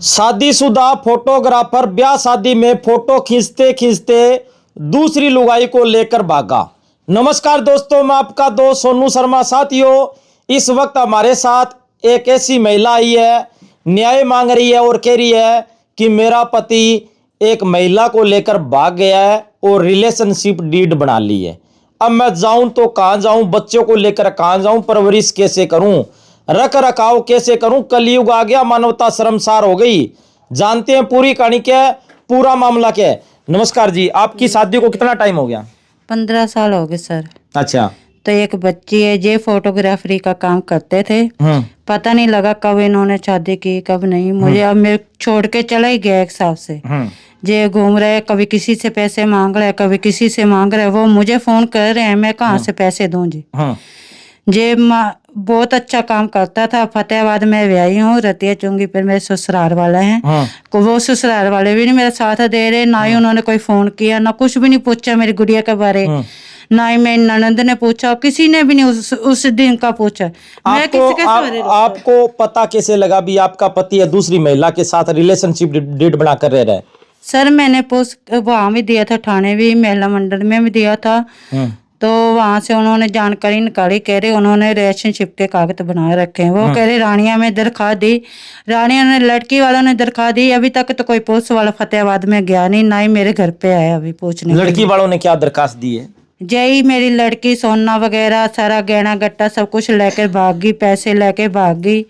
शादीशुदा फोटोग्राफर ब्याह शादी में फोटो खींचते खींचते दूसरी लुगाई को लेकर भागा। नमस्कार दोस्तों, मैं आपका दोस्त सोनू शर्मा। साथियों, इस वक्त हमारे साथ एक ऐसी महिला आई है, न्याय मांग रही है और कह रही है कि मेरा पति एक महिला को लेकर भाग गया है और रिलेशनशिप डीड बना ली है। अब मैं जाऊं तो कहां जाऊं, बच्चों को लेकर कहां जाऊं, परवरिश कैसे करूं, रख रखाव कैसे करूं। कलयुग आ गया, मानवता शर्मसार हो गई। जानते हैं पूरी कहानी क्या है, पूरा मामला क्या है। नमस्कार जी, आपकी शादी को कितना टाइम हो गया? 15 साल हो गए सर। अच्छा। तो एक बच्ची है, जे फोटोग्राफरी का काम करते थे। पता नहीं लगा कब इन्होंने शादी की कब नहीं। मुझे अब मेरे छोड़ के चला ही गया एक हिसाब से। जे घूम रहे, कभी किसी से पैसे मांग रहे, कभी किसी से मांग रहे। वो मुझे फोन कर रहे हैं, मैं कहाँ से पैसे दूं जी। जे बहुत अच्छा काम करता था। फतेहाबाद में व्याही हूँ, रतिया चुंगी पर मेरे ससुराल वाले हैं। वो ससुराल वाले भी नहीं मेरा साथ दे रहे, ना ही उन्होंने कोई फोन किया, ना कुछ भी नहीं पूछा मेरी गुड़िया के बारे। ना ही मेरी ननद ने पूछा, किसी ने भी नहीं उस दिन का पूछा। मैं आपको पता कैसे लगा भी आपका पति है दूसरी महिला के साथ रिलेशनशिप डेट बना कर रह रहा है? सर मैंने वहां भी दिया था, थाने भी, महिला मंडल में भी दिया था। तो वहां से उन्होंने जानकारी निकाली, कह रहे उन्होंने रिलेशनशिप के कागज बना रखे हैं। वो कह रहे रानिया में दरखास्त दी, रानिया ने, लड़की वालों ने दरखास्त दी। अभी तक तो कोई पुलिस वाला फतेहाबाद में गया नहीं, ना ही मेरे घर पे आया अभी पूछने। लड़की वालों ने क्या दरखास्त दी है? जय मेरी लड़की सोना वगैरह सारा गहना गट्टा सब कुछ लेकर भाग गई, पैसे लेके भाग गई।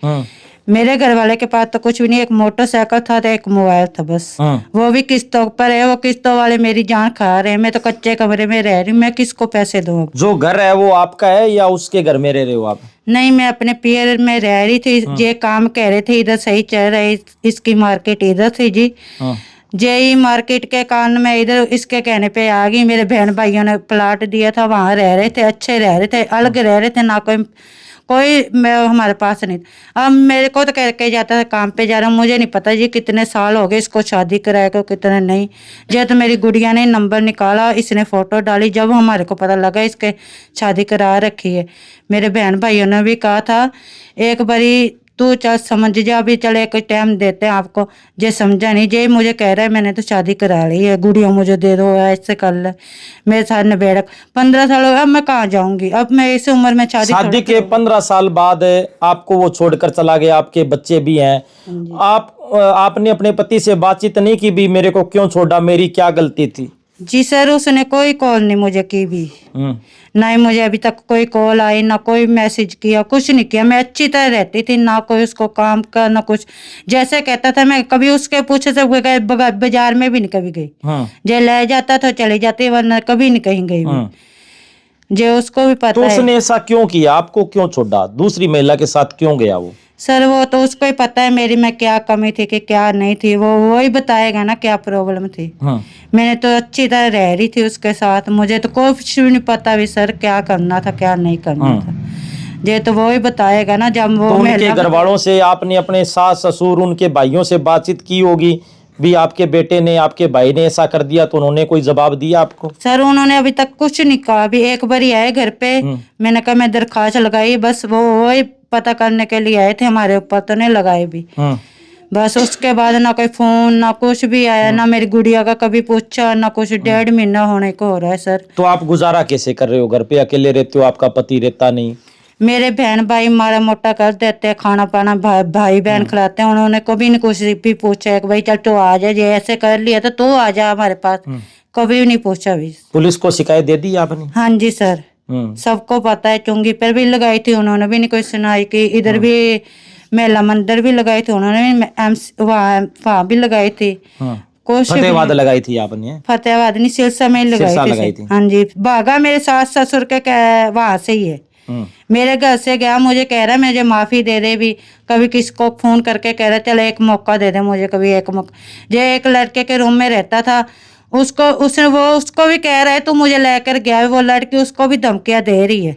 मेरे घर वाले के पास तो कुछ भी नहीं, एक मोटरसाइकिल था तो एक मोबाइल था बस। वो भी किस्तों पर है। वो किस्तों वाले मेरी जान खा रहे हैं। मैं तो कच्चे कमरे में रह रही हूँ, मैं किसको पैसे दूँ? जो घर है वो आपका है या उसके घर में रह रहे हो आप? नहीं, मैं अपने पियर में रह रही थी। ये काम कह रहे थे इधर सही चल रहा है, इसकी मार्केट इधर थी जी। जेई मार्केट के कारण मैं इधर इसके कहने पे आ गई। मेरे बहन भाइयों ने प्लाट दिया था, वहां रह रहे थे, अच्छे रह रहे थे, अलग रह रहे थे, ना कोई मैं हमारे पास नहीं। अब मेरे को तो कह के जाता था काम पे जा रहा हूँ। मुझे नहीं पता जी कितने साल हो गए इसको शादी कराए को, कितने नहीं। जब तो मेरी गुड़िया ने नंबर निकाला, इसने फोटो डाली, जब हमारे को पता लगा इसके शादी करा रखी है। मेरे बहन भाइयों ने भी कहा था एक बारी तू चल समझ जा, भी चले कोई टाइम देते हैं आपको। जे समझा नहीं, जे मुझे कह रहा है मैंने तो शादी करा ली है, गुड़िया मुझे दे दो, ऐसे कर ले मेरे साथ निबेड़क। 15 साल हो गए, अब मैं कहाँ जाऊंगी? अब मैं इस उम्र में शादी के 15 साल बाद आपको वो छोड़कर चला गया, आपके बच्चे भी हैं। आपने अपने पति से बातचीत नहीं की भी मेरे को क्यों छोड़ा, मेरी क्या गलती थी? जी सर, उसने कोई कॉल नहीं मुझे की भी। ना ही मुझे अभी तक कोई कॉल आई, ना कोई मैसेज किया, कुछ नहीं किया। मैं अच्छी तरह रहती थी, ना कोई उसको काम का ना कुछ। जैसे कहता था, मैं कभी उसके पूछे से बाजार में भी नहीं कभी गई। जो ले जाता था चली जाती, वरना कभी नहीं कहीं गई। जो उसको भी पता तो उसने ऐसा क्यों किया, आपको क्यों छोड़ा, दूसरी महिला के साथ क्यों गया वो? सर वो तो उसको ही पता है मेरी में क्या कमी थी कि क्या नहीं थी। वो ही बताएगा ना क्या प्रॉब्लम थी। मैंने तो अच्छी तरह रह रही थी उसके साथ, मुझे तो कुछ भी नहीं पता भी सर क्या करना था क्या नहीं करना था। ये तो वो ही बताएगा ना। जब वो तो उनके घर वालों से आपने, अपने सास ससुर, उनके भाइयों से बातचीत की होगी भी आपके बेटे ने, आपके भाई ने ऐसा कर दिया, तो उन्होंने कोई जवाब दिया आपको? सर उन्होंने अभी तक कुछ नहीं कहा। अभी एक बार आए घर पे, मैंने कहा मैं दरखास्त लगाई, बस वो ही पता करने के लिए आए थे हमारे ऊपर, तो नहीं लगाए भी। बस उसके बाद ना कोई फोन ना कुछ भी आया, ना मेरी गुड़िया का कभी पूछा, ना कुछ। 1.5 महीना होने को हो रहा है सर। तो आप गुजारा कैसे कर रहे हो? घर पे अकेले रहते हो, आपका पति रहता नहीं? मेरे बहन भाई मारा मोटा कर देते हैं, खाना पाना भाई बहन खिलाते हैं। उन्होंने कभी नहीं कुछ भी पूछा कि भाई चल तू आ जा, ये ऐसे कर लिया तो तू आ जा हमारे पास। कभी भी नहीं पूछा भी। पुलिस को शिकायत दे दी आपने? हाँ जी सर, सबको पता है। चुंगी पर भी लगाई थी, उन्होंने भी नहीं कोई सुनाई की। इधर भी महिला मंदिर भी लगाई थी, उन्होंने भी वहाँ भी लगाई थी। फतेहाबाद लगाई थी आपने? फतेहाबाद नहीं, सिरसा में लगाई थी। हाँ जी, भागा मेरे सास ससुर के वहां से ही है। मेरे घर से गया, मुझे कह रहा है मुझे माफी दे दे भी। कभी किसको फोन करके कह रहा चल एक मौका दे दे मुझे, कभी एक मौका। जो एक लड़के के रूम में रहता था, उसको भी कह रहा है तू मुझे लेकर गया। वो लड़की उसको भी धमकियां दे रही है,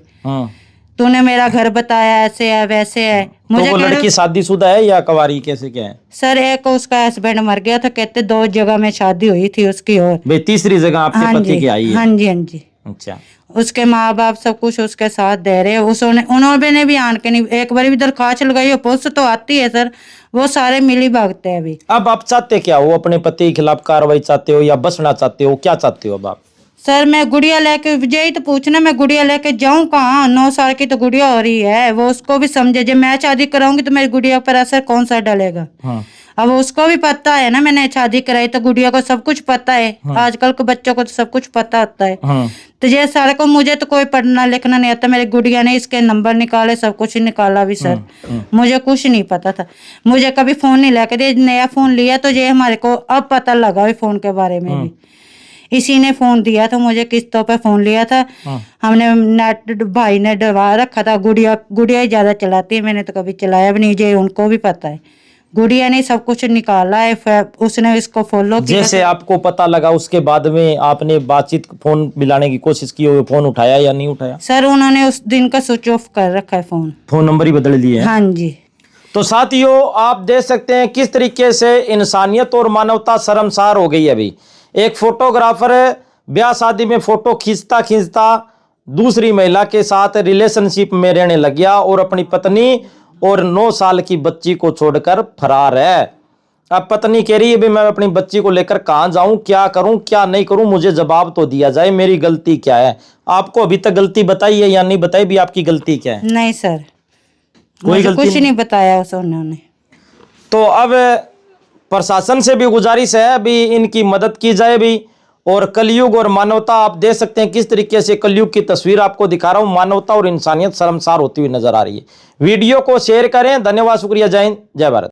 तूने मेरा घर बताया, ऐसे है वैसे है। मुझे तो वो लड़की शादीशुदा है या कुंवारी, कैसे क्या है? सर एक उसका हस्बैंड मर गया था, कहते 2 जगह में शादी हुई थी उसकी, और भाई तीसरी जगह आपके पति की आई है? हाँ जी हाँ जी। अच्छा। उसके माँ बाप सब कुछ उसके साथ दे रहे हैं। उन्होंने भी आन के नहीं, एक बार भी दरखास्त लगाई हो, पुलिस तो आती है सर, वो सारे मिली भागते हैं अभी। अब आप चाहते क्या हो? अपने पति के खिलाफ कार्रवाई चाहते हो या बसना चाहते हो? क्या चाहते हो अब आप? सर मैं गुड़िया लेके, यही तो पूछना, मैं गुड़िया लेके जाऊं कहाँ? 9 साल की तो गुड़िया हो रही है, वो उसको भी समझे। जब मैं शादी कराऊंगी तो मेरी गुड़िया पर असर कौन सा डलेगा? हाँ। अब उसको भी पता है ना, मैंने शादी कराई तो गुड़िया को सब कुछ पता है। आजकल के बच्चों को तो सब कुछ पता होता है। हाँ। तो ये सारे को, मुझे तो कोई पढ़ना लिखना नहीं आता, मेरी गुड़िया ने इसके नंबर निकाले, सब कुछ ही निकाला भी सर। मुझे कुछ नहीं पता था, मुझे कभी फोन नहीं लेके दिया। नया फोन लिया तो ये हमारे को अब पता लगा फोन के बारे में भी। इसी ने फोन दिया था मुझे, किस्तों पे फोन लिया था। हमने नेट भाई ने डलवा रखा था। गुड़िया ही ज्यादा चलाती है, मैंने तो कभी चलाया भी नहीं। ये उनको भी पता है, गुड़िया ने सब कुछ निकाला है, उसने इसको फॉलो किया। जैसे आपको पता लगा उसके बाद में आपने बातचीत, फोन मिलाने की कोशिश की, हो फोन उठाया या नहीं उठाया? सर उन्होंने उस दिन का स्विच ऑफ कर रखा है फोन नंबर ही बदल दिए हैं। हाँ जी। तो साथियों, आप देख सकते हैं किस तरीके से इंसानियत और मानवता शर्मसार हो गई है। अभी एक फोटोग्राफर ब्याह शादी में फोटो खींचता खींचता दूसरी महिला के साथ रिलेशनशिप में रहने लग गया और अपनी पत्नी और 9 साल की बच्ची को छोड़कर फरार है। अब पत्नी कह रही है भी मैं अपनी बच्ची को लेकर कहाँ जाऊं, क्या करूं क्या नहीं करूं, मुझे जवाब तो दिया जाए, मेरी गलती क्या है? आपको अभी तक गलती बताई है या नहीं बताई भी, आपकी गलती क्या है? नहीं सर, कोई मुझे गलती कुछ नहीं बताया उन्होंने। तो अब प्रशासन से भी गुजारिश है अभी इनकी मदद की जाए भी। और कलयुग और मानवता, आप देख सकते हैं किस तरीके से कलयुग की तस्वीर आपको दिखा रहा हूं। मानवता और इंसानियत शर्मसार होती हुई नजर आ रही है। वीडियो को शेयर करें। धन्यवाद, शुक्रिया, जय हिंद, जय भारत।